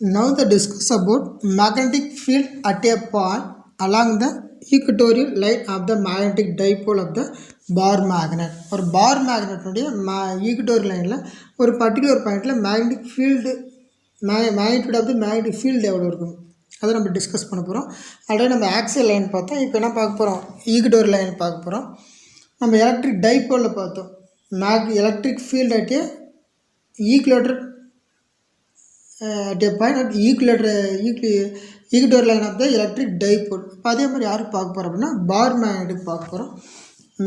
Now the discuss about magnetic field at a point along the equatorial line of the magnetic dipole of the bar magnet. Or bar magnet equatorial line or particular point magnetic field magnitude of the magnetic field எவ்வளோ இருக்கும் அதை நம்ம discuss பண்ண போகிறோம். Already நம்ம axial line பார்த்தோம். இப்போ என்ன பார்க்க போகிறோம், ஈக்குவட்டோரியல் லைன் பார்க்க போகிறோம். நம்ம எலக்ட்ரிக் டைபோலில் பார்த்தோம் electric field at A equilateral at a point at equatorial line of the electric dipole. இப்போ அதே மாதிரி யாருக்கு பார்க்க போகிறோம் அப்படின்னா பார் மேக்னெட்டுக்கு பார்க்க போகிறோம்.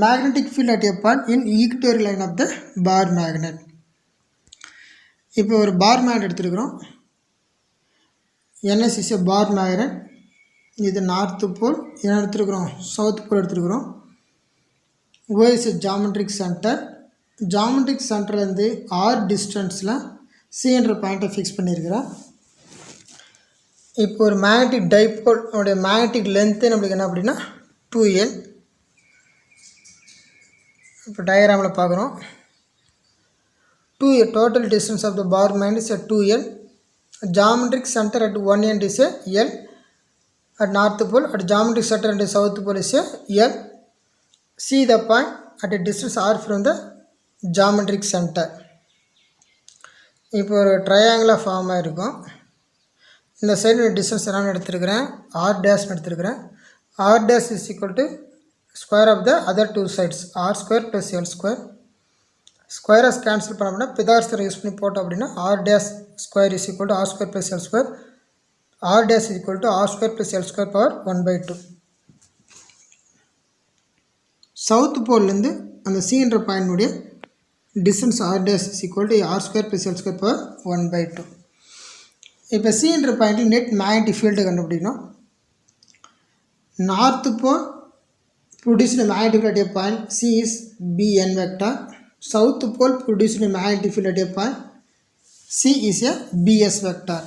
Magnetic field at a point in equatorial line of the bar magnet. இப்போ ஒரு பார் மேக்னெட் எடுத்துருக்கிறோம். NS is a bar magnet. இது நார்த்து போல், என்ன எடுத்துருக்கிறோம் சவுத் போல் எடுத்துருக்கிறோம். O is a geometric center. Geometric சென்டர்லேருந்து ஆர் டிஸ்டன்ஸில் C என்ற பாயிண்ட்டை ஃபிக்ஸ் பண்ணியிருக்கிறேன். இப்போ ஒரு மேக்னெட்டிக் டைபோல் உடைய மேக்னெட்டிக் லென்த்து நம்மளுக்கு என்ன அப்படின்னா 2L. இப்போ டயக்ராமில் பார்க்குறோம். 2L total distance of the bar magnet is 2L. Geometric center at 1 end is L at north pole. At geometric center at south pole is L. See the point at a distance R from the geometric center. இப்போ ஒரு ட்ரையாங்கிளாக form ஆகிருக்கும். இந்த side distance என்னென்னு எடுத்துருக்கிறேன், R டேஷ்னு எடுத்துருக்கிறேன். R dash is equal to square of the other two sides R square plus L square. ஸ்கொயராக cancel பண்ண அப்படின்னா பிதாகரஸ் யூஸ் பண்ணி போட்டோம் அப்படின்னா R dash square is equal to R square plus L square. R dash is equal to R square plus L square power 1/2. South போல்லேருந்து அந்த C என்ற பாயினுடைய distance r dash is equal to r square plus l square power 1/2. இப்போ C என்ற பாயிண்டில் net magnetic field கண்டுபிடிக்கணும். North pole produced magnetic field at a point C is Bn vector. South pole produced magnetic field at a point C is a Bs vector.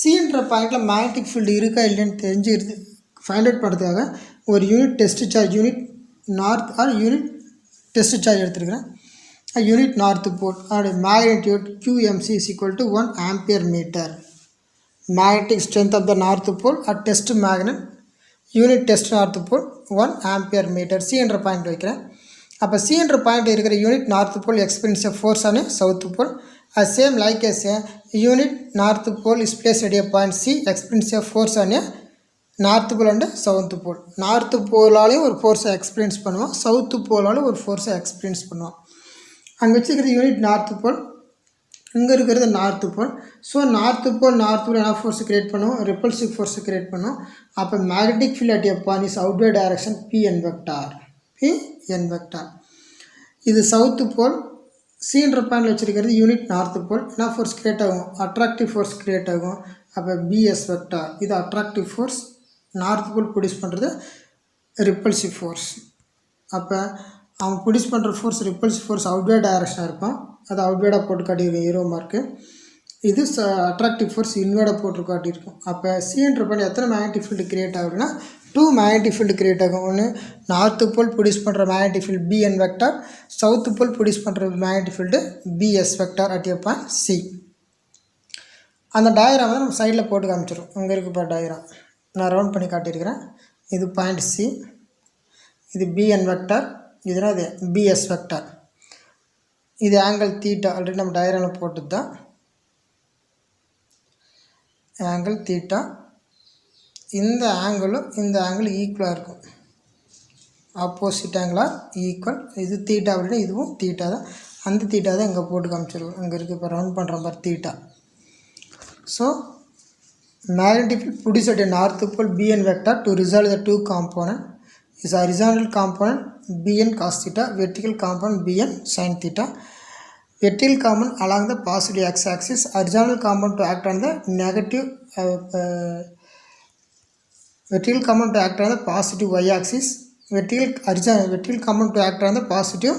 C என்ற பாயிண்டில் magnetic field இருக்கா இல்லைன்னு தெரிஞ்சுக்கிறது find out பண்ணுறதுக்காக ஒரு unit test charge unit north or unit test charge எடுத்துருக்கிறேன். Unit north pole and magnitude QMC is equal to 1 ampere meter. Magnetic strength of the north pole at test magnet unit test north pole 1 ampere meter. C என்ற point வைக்கிறேன். அப்போ C என்ற பாயிண்ட் இருக்கிற unit north pole experience force ஆன south pole. Same like S unit north pole is place at a point C experience force ஆன north pole and south pole. North போலாலையும் ஒரு ஃபோர்ஸை எக்ஸ்பீரியன்ஸ் பண்ணுவோம், சவுத்து போலாலும் ஒரு ஃபோர்ஸை எக்ஸ்பீரியன்ஸ் பண்ணுவோம். அங்கே வச்சுக்கிறது யூனிட் நார்த்து போல், இங்கே இருக்கிறது north pole. So north pole என்ன ஃபோர்ஸ் கிரியேட் பண்ணுவோம், ரிப்பல்சிவ் ஃபோர்ஸ் கிரியேட் பண்ணுவோம். அப்போ magnetic field at a point is outward direction Pn vector. இது சவுத்து போல். C என்ற பாயிண்டில் வச்சுருக்கிறது யூனிட் நார்த்து போல். என்ன ஃபோர்ஸ் கிரியேட் ஆகும், அட்ராக்டிவ் ஃபோர்ஸ் கிரியேட் ஆகும். அப்போ Bs வெக்டார் இது attractive force, north pole produce பண்ணுறது ரிப்பல்சிவ் ஃபோர்ஸ். அப்போ அவங்க ப்ரொடியூஸ் பண்ணுற ஃபோர்ஸ் ரிப்பல்சிவ் ஃபோர்ஸ் அவுட்வேர்ட் டைரக்ஷனாக இருக்கும். அது அவுட்வேர்டாக போட்டு காட்டியிருக்கும் ஹீரோ மார்க்கு. இது அட்ராக்டிவ் ஃபோர்ஸ் இன்வேர்டாக போட்டு காட்டியிருக்கும். அப்போ C என்ற பாயிண்ட் எத்தனை மேக்னெட்டிக் ஃபீல்டு கிரியேட் ஆகுதுன்னா 2 மேக்னெட்டிக் ஃபீல்டு கிரியேட் ஆகும். ஒன்று நார்த்து போல் ப்ரொடியூஸ் பண்ணுற magnetic field Bn vector, south pole produce பண்ணுற magnetic field Bs vector at a point C. அந்த டயக்ராம் நம்ம சைடில் போட்டு காமிச்சிடும். அங்கே இருக்குப்பா டயக்ராம் நான் ரவுண்ட் பண்ணி காட்டியிருக்கிறேன். இது பாயிண்ட் C, இது Bn வெக்டார், இதுனால் இது Bs வெக்டார். இது ஆங்கிள் தீட்டா ஆல்ரெடி நம்ம டயக்ராமில் போட்டு தான் ஆங்கிள் தீட்டா. இந்த ஆங்கிளும் இந்த ஆங்கிள் ஈக்குவலாக இருக்கும், ஆப்போசிட் ஆங்கிளாக ஈக்குவல். இது தீட்டா அப்படின்னா இதுவும் தீட்டா தான். அந்த தீட்டா தான் இங்கே போட்டு காமிச்சிருக்கோம். அங்கே இருக்குது இப்போ ரவுண்ட் பண்ணுற மாதிரி தீட்டா. So magnetic field produced at north pole Bn vector to resolve the 2 component is horizontal component Bn cos theta, vertical component Bn sin theta. Vertical component along the positive x-axis, horizontal component to act on the negative vertical component to act on the positive y-axis, vertical component to act on the positive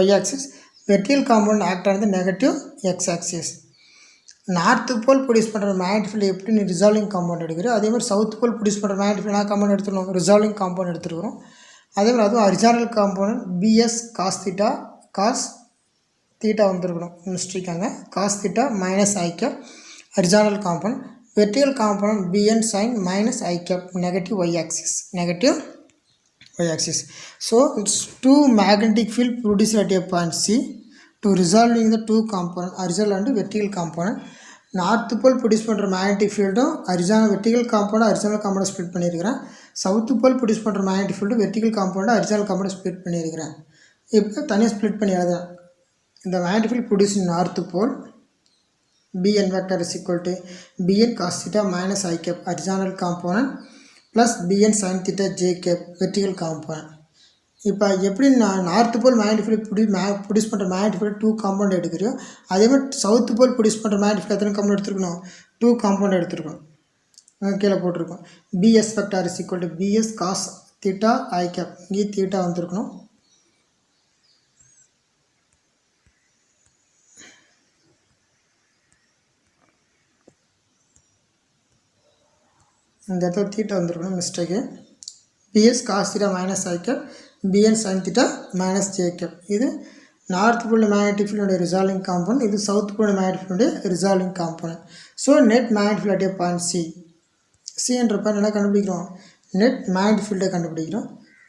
y-axis, vertical component act on the negative x-axis. North pole produce பண்ணுற magnetic field எப்படி நீ resolving component எடுக்கிறோம், அதே மாதிரி south pole produce பண்ணுற magnetic field component எடுத்துருவோம், resolving component எடுத்துருக்கிறோம். அதே மாதிரி அதுவும் horizontal component Bs cos theta, cos theta வந்துருக்கணும் மிஸ்டேக்காங்க, cos theta minus I cap horizontal component. vertical component bn sin minus I cap negative y axis, negative y axis. So it's two magnetic field produced at a point C to resolving the two component horizontal and vertical component. North pole produce பண்ணுற magnetic ஃபீல்டும் vertical component horizontal component split பண்ணியிருக்கிறேன். South pole produce பண்ணுற magnetic field vertical component horizontal component split பண்ணியிருக்கிறேன். இப்போ தனியாக split பண்ணி எழுதுறேன். இந்த magnetic field produce in north pole bn vector is equal to bn cos theta minus I cap horizontal component plus bn sin theta j cap vertical component. இப்போ எப்படி நான் north pole magnetic field produce பண்ணுற magnetic field 2 component எடுக்கிறோம். அதே மாதிரி south pole produce பண்ணுற magnetic field எத்தனை component எடுத்துருக்கணும்? 2 காம்பவுண்ட் எடுத்துருக்கணும். கீழே போட்டிருக்கோம். bs vector is equal to bs cos theta I cap. இங்கே தீட்டா வந்துருக்கணும். இந்த இடத்துல தீட்டா வந்துருக்கணும், mistake. bs cos theta minus I cap bn sin theta minus j cap. இது நார்த் போல் மேக்னெட்டிக் ஃபீல்டோட ரிசால்விங் காம்பவுண்ட், இது சவுத் போல் மேக்னெட்டிக் ஃபீல்டோட resolving component. So net magnetic field at point C என்ற point என்ன கண்டுபிடிக்கிறோம்? Net magnetic ஃபீல்டை கண்டுபிடிக்கிறோம்.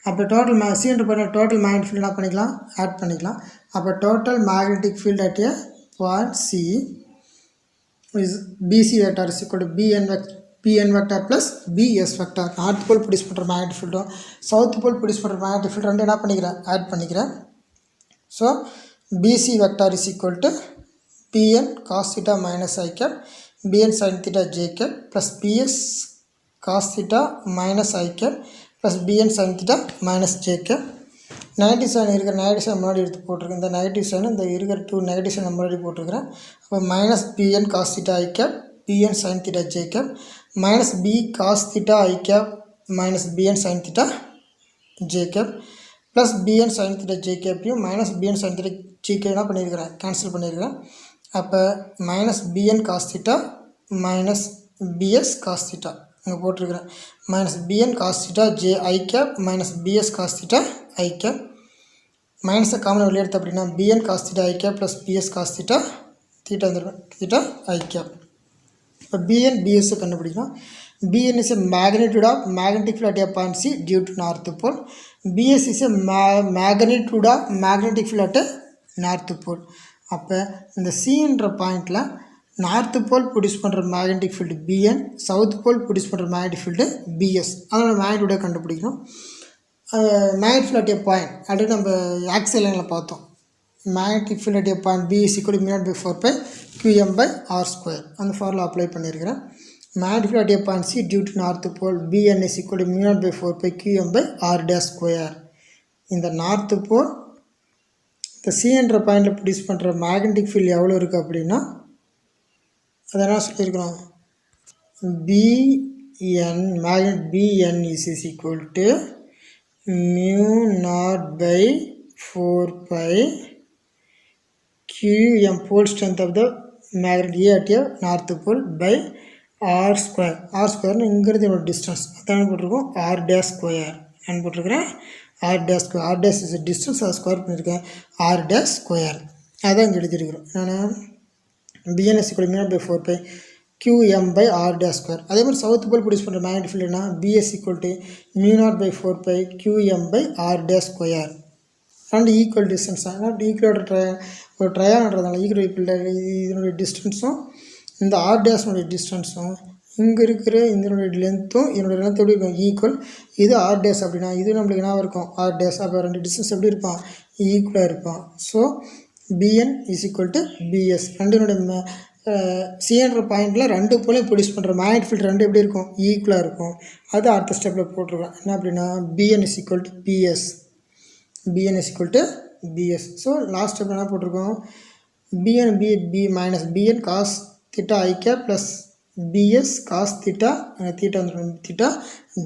அப்போ டோட்டல் சி என்ற பாயிண்ட் டோட்டல் மேக்னெட்டிக் ஃபீல்டு என்ன பண்ணிக்கலாம்? ஆட் பண்ணிக்கலாம். அப்போ total magnetic field at point C is BC vector is equal to bn vector plus bs vector. North pole produce பண்ணுற மேக்னெட்டிக் ஃபீல்டும் சவுத் போல் ப்ரொடியூஸ் பண்ணுற magnetic field ரெண்டு என்ன பண்ணிக்கிறேன்? ஆட் பண்ணிக்கிறேன். So bc vector is equal to bn cos theta minus I cap bn sin theta j cap plus bs cos theta minus I cap plus bn sin theta minus j cap. Negative sign இருக்கிற negative sign முன்னாடி எடுத்து போட்டிருக்கேன். இந்த negative sign இந்த இருக்கிற 2 negative sign முன்னாடி போட்டிருக்கிறேன். அப்போ minus bn cos theta I cap bn sin theta j cap minus b cos theta I cap minus bn sin theta j cap plus bn sin theta j cap minus bn sin theta j cap என்ன பண்ணியிருக்கிறேன்? Cancel பண்ணியிருக்கிறேன். அப்போ minus bn cos theta minus bs cos theta இங்கே போட்டிருக்கிறேன். Minus bn cos theta j I cap minus bs cos theta I cap மைனஸை common வெளியே எடுத்து அப்படின்னா bn cos theta I cap plus bs cos theta theta வந்துருக்கும் theta I cap. இப்போ bn bs கண்டுபிடிக்கலாம். bn is a magnitude of magnetic field at a point C due to north pole. bs is a magnitude of magnetic field at a north pole. அப்போ இந்த சின்ற பாயிண்டில் north pole produce பண்ணுற magnetic field bn, south pole produce பண்ணுற magnetic field bs. அதோட மேக்னிடியூடை கண்டுபிடிக்கணும். Magnetic field at a point அப்படியே நம்ம ஆக்சியல் லைனில் பார்த்தோம். magnetic field at a point B is equal to mu naught by 4 pi qm by r square. அந்த formula apply பண்ணியிருக்கிறேன். magnetic field at a point C due to north pole Bn is equal to mu naught by 4 pi qm by r dash square. இந்த north pole இந்த C என்ற பாயிண்டில் produce பண்ணுற magnetic field எவ்வளோ இருக்குது அப்படின்னா அதை என்ன சொல்லியிருக்கிறோம்? Bn is equal to mu naught by 4 pi qm pole strength of the magnet A at a north pole by r square. r square இங்கிறது என்னோட டிஸ்டன்ஸ் அதான் போட்டிருக்கோம். r dash square நான் போட்டிருக்கிறேன். r dash square, r dash is a distance, அதை square பண்ணியிருக்கேன். r dash square அதான் இங்கே எழுதியிருக்கிறோம். நான் bn is equal to mu naught by 4 pi qm by r dash square. அதே மாதிரி சவுத் போல் ப்ரொடியூஸ் பண்ணுற magnetic ஃபீல்டுனா bs equal to mu naught by 4 pi qm by r dash square. ரெண்டு equal distance தான். Equal ஒரு ட்ரையான்றதுனால equal இதனுடைய டிஸ்டன்ஸும் இந்த R டேஷனுடைய டிஸ்டன்ஸும் இங்கே இருக்கிற இதனுடைய லென்த்தும் இதனுடைய லென்த் எப்படி இருக்கும்? ஈக்குவல். இது ஆர் டேஷ் அப்படின்னா இது நம்மளுக்கு என்ன இருக்கும்? R dash. அப்போ ரெண்டு டிஸ்டன்ஸ் எப்படி இருப்பான்? ஈக்குவலாக இருப்பான். So BN is equal to BS. ரெண்டுனுடைய சிஎன்ற பாயிண்டில் ரெண்டு போலையும் ப்ரொடியூஸ் பண்ணுற மேக்னெட்டிக் ஃபீல்டு ரெண்டு எப்படி இருக்கும்? ஈக்குவலாக இருக்கும். அது அடுத்த ஸ்டெப்பில் போட்டிருக்கோம். என்ன அப்படின்னா BN is equal to BS. bn is equal to bs. So last step என்ன போட்டிருக்கோம்? b minus bn cos theta I cap plus bs cos theta theta வந்துடும் theta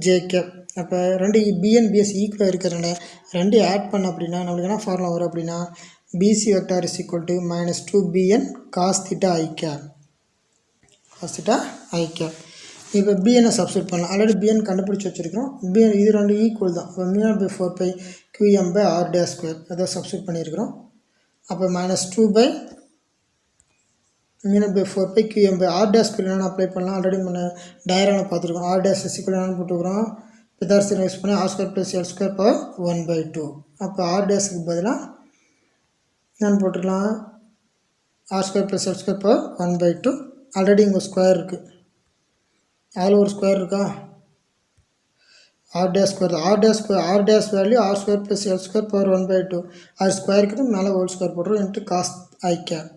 j cap. அப்போ ரெண்டு bn bs ஈக்குவலாக இருக்கிறதுனால ரெண்டு ஆட் பண்ண அப்படின்னா நம்மளுக்கு என்ன ஃபார்முலா வரும் அப்படின்னா bc vector is equal to minus 2bn cos theta I cap. cos theta I cap. இப்போ பிஎன்னை சப்ஸ்டியூட் பண்ணலாம். ஆல்ரெடி பிஎன் கண்டுபிடிச்சி வச்சுருக்கிறோம். பிஎன் இது ரெண்டு ஈக்குவல் தான். இப்போ mu naught by 4 pi qm by r dash square அதை சப்ஸ்டியூட் பண்ணியிருக்கிறோம். அப்போ minus 2 by மீனட் by 4 by QM by R dash என்னென்னு அப்ளை பண்ணலாம். ஆல்ரெடி நம்ம டயரான பார்த்துருக்கோம். ஆர் டேஸ் என்னென்னு போட்டுக்கிறோம், பிதார்சியன் யூஸ் பண்ணி R square plus L square power 1/2. அப்போ ஆர் டேஸுக்கு பதிலாக என்னென்னு போட்டுக்கலாம், R square plus L square power 1/2. Already இங்கே ஸ்கொயர் இருக்குது, அதில் ஒரு ஸ்கொயர் இருக்கா, R dash square. R dash value R square plus L square power 1/2. அது ஸ்கொயருக்கு மேலே ஹோல் ஸ்கொயர் போட்டுரும் into cos I cap.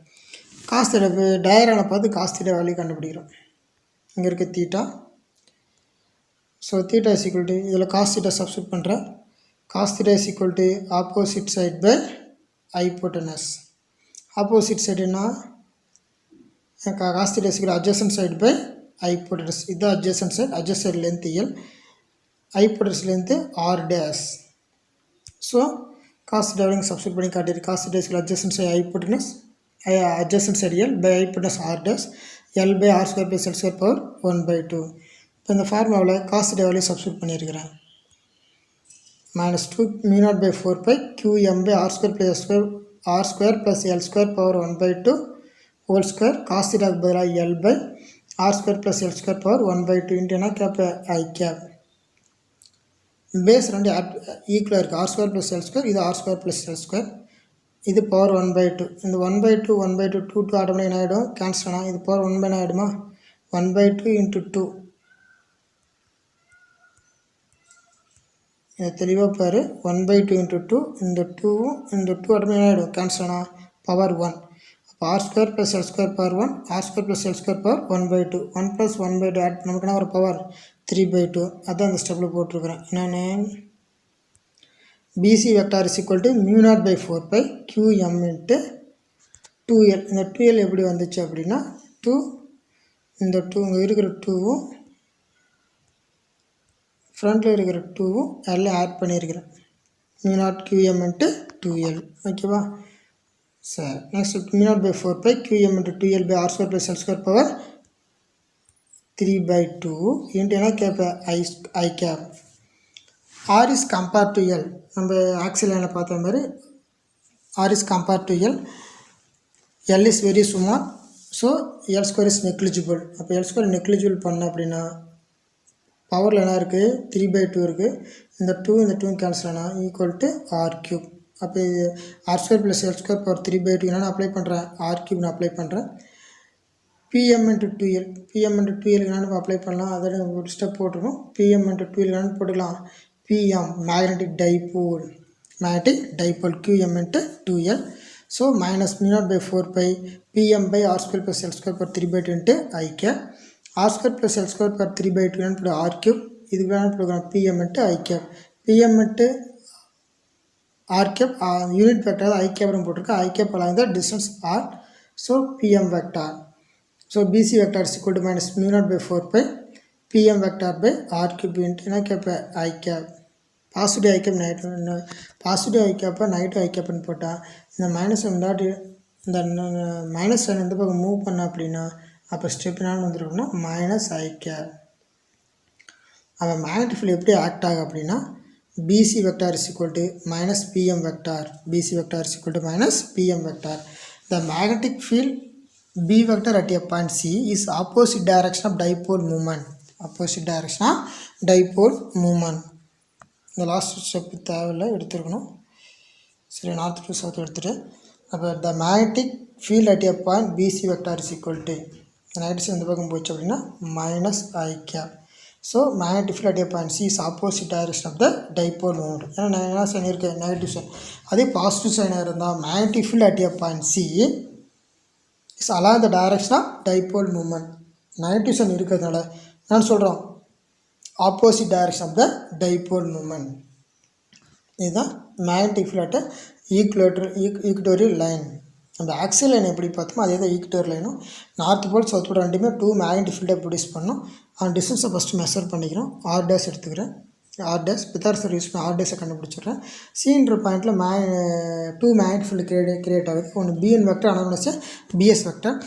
Cos theta டயரான பார்த்து காஸ் தீட்டா வேல்யூ கண்டுபிடிக்கிறோம். இங்கே இருக்க theta. So theta is equal to, இதில் காஸ் தீட்டா சப்ஸ்டியூட் பண்ணுறேன். Cos theta is equal to opposite side by hypotenuse. Opposite சைடுனா cos theta is equal adjacent side by hypotenuse. இதுதான் adjacent side. Adjust side length L, hypotenuse length R dash. So cos theta value substitute பண்ணி காட்டியிருக்கு. Cos theta is equal adjacent side hypotenuse, adjacent side L by hypotenuse R dash, L by R square plus L square power 1/2. இப்போ இந்த ஃபார்முலாவில் cos theta value substitute பண்ணியிருக்கிறேன். -2 μ0 by 4 pi QM by R square plus L square power 1/2 whole square. Cos தீட்டாவுக்கு பதிலாக L by R square plus L square power 1/2 into என்ன cap I cap. Base ரெண்டு ஈக்குவலாக இருக்குது. R square plus L square, இது R square plus L square, இது power 1/2. இந்த 1/2 1/2 2 automatic என்ன ஆகிடும், கேன்சல் ஆனால் இது பவர் 1/2 ஆகிடுமா, 1/2 இன்ட்டு 2. இதை தெளிவாக பாரு, 1/2 இன்ட்டு 2, இந்த 2வும் இந்த 2 ஆட்டோமேட்டிக் என்ன ஆகிடும், கேன்சல் ஆனால் பவர் 1. அப்போ R square plus L square power 1, R square plus L square power 1/2. 1 + 1/2 add நமக்கு என்ன ஒரு பவர் 3/2. அதான் இந்த ஸ்டெப்பில் போட்டிருக்கிறேன். என்னென்னு BC vector is equal to μ0 by 4 pi QM into 2L. இந்த 2L எப்படி வந்துச்சு அப்படின்னா 2, இந்த 2 இங்கே இருக்கிற 2வும் ஃப்ரண்ட்டில் இருக்கிற 2வும் எல்லாம் ஆட் பண்ணியிருக்கிறேன். μ0 QM into 2L. ஓகேவா sir. Next μ0 by 4 pi QM into 2L by R square plus L square power 3/2 into என்ன cap I cap. R is compared to L. நம்ம ஆக்சில் லைனில் பார்த்த மாதிரி R is compared to L. L is very small. So L square is negligible. அப்போ L square negligible பண்ண அப்படின்னா பவரில் என்ன இருக்குது, 3/2 இருக்குது. இந்த 2 கேன்சல் ஆனால் ஈக்குவல் டு R3. அப்போ இது R square plus L square power 3/2 என்னென்னு அப்ளை பண்ணுறேன், R3 நான் அப்ளை பண்ணுறேன். PM into 2L. PM into 2L என்னென்னு அப்ளை பண்ணலாம், அதோட ஒரு ஸ்டெப் போட்டுருக்கோம். PM into 2L என்னென்னு போட்டுக்கலாம், PM magnetic dipole QM into 2L. So minus μ0 by 4 pi PM by R square plus L square power 3/2 into I cap. R square plus L square power 3/2 into R cube. இதுக்கு வேணும் போடுறோம் PM into I cap. PM into R cap unit vector I cap போட்டிருக்கு. I cap along the distance R. So PM vector. So BC vector is equal to minus μ0 by 4 pi PM vector by R cube into என்ன cap I cap. Positive I cap positive I கேப்பை negative ஐ கேப்னு போட்டால் இந்த minus இந்த minus sign எந்த பக்கம் move பண்ண அப்படின்னா அப்போ ஸ்டெப் என்னன்னு வந்துருக்குன்னா மைனஸ் ஐ கேப். அப்போ மேக்னெட்டிக் ஃபீல்டு எப்படி ஆக்ட் ஆகும் அப்படின்னா BC vector is equal to minus PM vector. BC vector is equal to minus PM vector. The magnetic field B vector at a point C is opposite direction of dipole moment. Opposite direction of dipole moment. இந்த last step தேவையில்லை, எடுத்துருக்கணும். சரி, north to south எடுத்துகிட்டு அப்போ the magnetic field at a point PC vector is equal to negative இந்த பக்கம் போச்சு அப்படின்னா minus I cap. So magnetic field at a point C is opposite direction of the dipole moment. ஏன்னா என்ன சைன் இருக்குது, நெகட்டிவ் சைன். அதே positive சைனாக இருந்தால் magnetic field at a point C is along the direction of dipole moment. Negative sign இருக்கிறதுனால என்னன்னு சொல்கிறோம், opposite direction of the dipole moment. இதுதான் magnetic field at equatorial line. நம்ம ஆக்சியல் லைன் எப்படி பார்த்தோமோ அதே தான் ஈக்குவட்டோரியல் லைனும். நார்த் போல் சவுத் போல் ரெண்டுமே 2 மேக்னெட்டிக் ஃபீல்டை ப்ரொடியூஸ் பண்ணோம். அந்த டிஸ்டன்ஸை ஃபஸ்ட்டு மெஷர் பண்ணிக்கிறோம். ஆர் டேஸ் எடுத்துக்கிறேன். ஆர் டேஸ் பித்தார்சர் யூஸ் பண்ணி ஆர் டேஸை கண்டுபிடிச்சிடுறேன். சின்ற பாயிண்ட்டில் 2 மேக்னெட்டிக் ஃபீல்டு கிரியேட் ஆகுது. ஒன்று பிஎன் வெக்டர், அனோட பிஎஸ் வெக்டர்.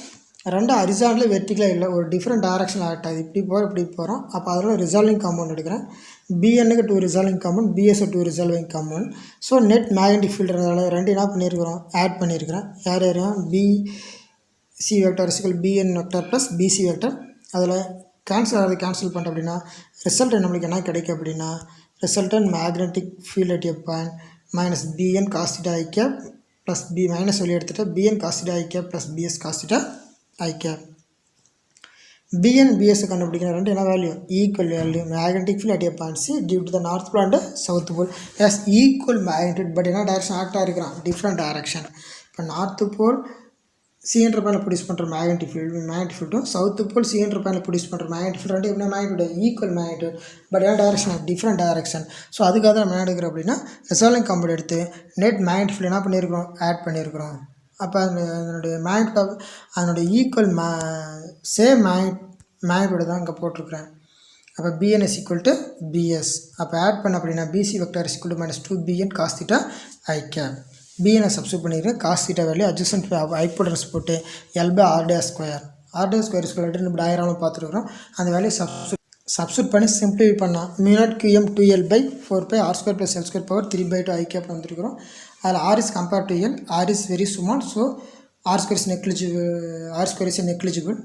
ரெண்டு ஹரிசாண்டல் வெர்டிகலாக இல்லை, ஒரு டிஃப்ரெண்ட் டைரக்ஷனில் ஆக்ட் ஆகுது. இப்படி போகிறோம் இப்படி போகிறோம். அப்போ அதில் ரிசால்விங் காம்பவுண்ட் எடுக்கிறேன். பிஎன்னுக்கு 2 resolving component, BS 2 resolving component. So net magnetic field ரெண்டு என்ன பண்ணியிருக்கிறோம், ஆட் பண்ணியிருக்கிறேன். யார் யாரும் C vector is equal BN vector plus BC vector. அதில் கேன்சல் ஆகிறது கேன்சல் பண்ணிட்டோம் அப்படின்னா ரிசல்ட் நம்மளுக்கு என்ன கிடைக்கும் அப்படின்னா resultant magnetic field at a point minus BN cos theta I cap plus B minus வெளியே எடுத்துகிட்டு BN cos theta I cap plus BS cos theta I gap. PN BS கண்டுபிடிக்கிற ரெண்டு என்ன value equal value magnetic field at a point C due to the north pole and south pole S equal magnetic but என்ன direction act ஆகிருக்கிறான் different direction. இப்போ north pole சிஎன்ற பாயிண்டில் produce பண்ணுற magnetic ஃபீல்டும் south போல் சிஎன்ற பாயிண்டில் ப்ரொடியூஸ் பண்ணுற magnetic field ரெண்டு எப்படின்னா மேக்னெட்டிக் ஈக்குவல் மேக்னெட்டிக் பட் என்ன டைரக்ஷன் டிஃப்ரெண்ட் டைரக்ஷன். ஸோ அதுக்காக தான் நம்ம என்ன எடுக்கிறோம் அப்படின்னா ரிசால்விங் கம்பௌண்ட் எடுத்து நெட் மேக்னெட்டிக் ஃபீல்டு என்ன பண்ணியிருக்கிறோம் ஆட் பண்ணியிருக்கிறோம். அப்போ அதனுடைய மேக்னெட் அதனுடைய ஈக்குவல் சேம் மேக்னெட்டோட தான் இங்கே போட்டிருக்கிறேன். அப்போ BN is equal to BS. அப்போ ஆட் பண்ண அப்படின்னா BC vector is equal to minus 2bn cos theta I cap. பிஎனை சப்ஸ்டியூட் பண்ணிக்கிறேன் cos theta value adjacent hypotenuse போட்டு L/r² r² ஸ்கொயர் நம்ம டயக்ராமில் பார்த்துருக்குறோம். அந்த வேல்யூ சப்ஸ்டியூட் பண்ணி சிம்பிளிஃபை பண்ணால் mu naught QM 2L/4π r² + L² power 3/2 I cap வந்துருக்கிறோம். அதில் r is compared to L, r is very small, so r² is negligible.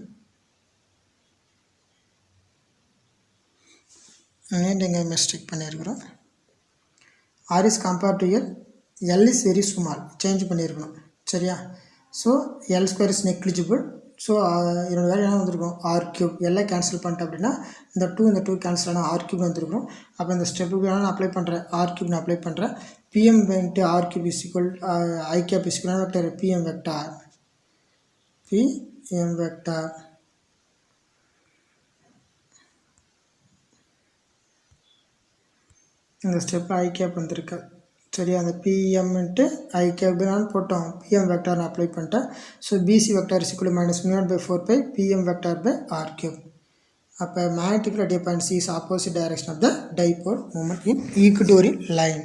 இங்கே மிஸ்டேக் பண்ணியிருக்கிறோம். r is compared to L, L is very small change பண்ணியிருக்கணும் சரியா. So L² is negligible. So என்னோட value என்ன வந்திருக்கும் r³ எல்லாம் cancel பண்ணிட்டேன் அப்படின்னா இந்த 2 கேன்சல் ஆனால் r³ வந்துருக்கும். அப்போ இந்த ஸ்டெப்புக்கு நான் அப்ளை பண்ணுறேன் r³ நான் அப்ளை பண்ணுறேன். PM into r³ is equal I cap is equal to vector PM vector இந்த ஸ்டெப் ஐ கேப் வந்திருக்கு சரியா. அந்த பிஎம் இன்ட்டு ஐ கேப் நான் போட்டோம் பிஎம் வெக்டார் நான் அப்ளை பண்ணிட்டேன். So BC vector is equal minus μ/4π PM vector by r³. அப்போ magnetic field at a point C is opposite direction of the dipole moment in equatorial line.